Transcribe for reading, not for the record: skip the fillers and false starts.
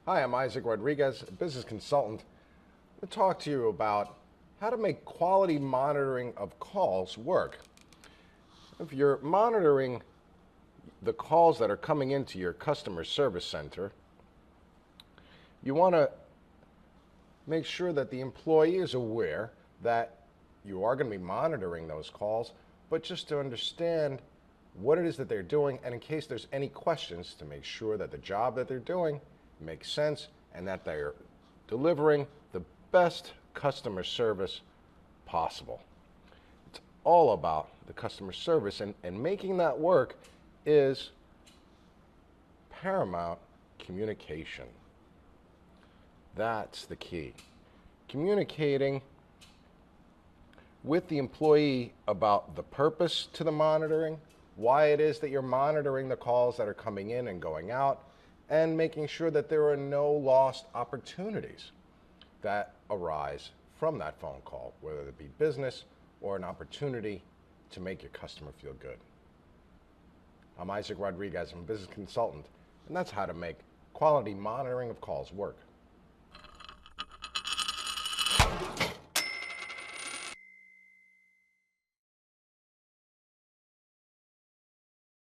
Hi, I'm Isaac Rodriguez, a business consultant. I'm going to talk to you about how to make quality monitoring of calls work. If you're monitoring the calls that are coming into your customer service center, you want to make sure that the employee is aware that you are going to be monitoring those calls, but just to understand what it is that they're doing, and in case there's any questions, to make sure that the job that they're doing makes sense and that they're delivering the best customer service possible. It's all about the customer service, and making that work is paramount communication. That's the key. Communicating with the employee about the purpose to the monitoring, why it is that you're monitoring the calls that are coming in and going out, and making sure that there are no lost opportunities that arise from that phone call, whether it be business or an opportunity to make your customer feel good. I'm Isaac Rodriguez, I'm a business consultant, and that's how to make quality monitoring of calls work.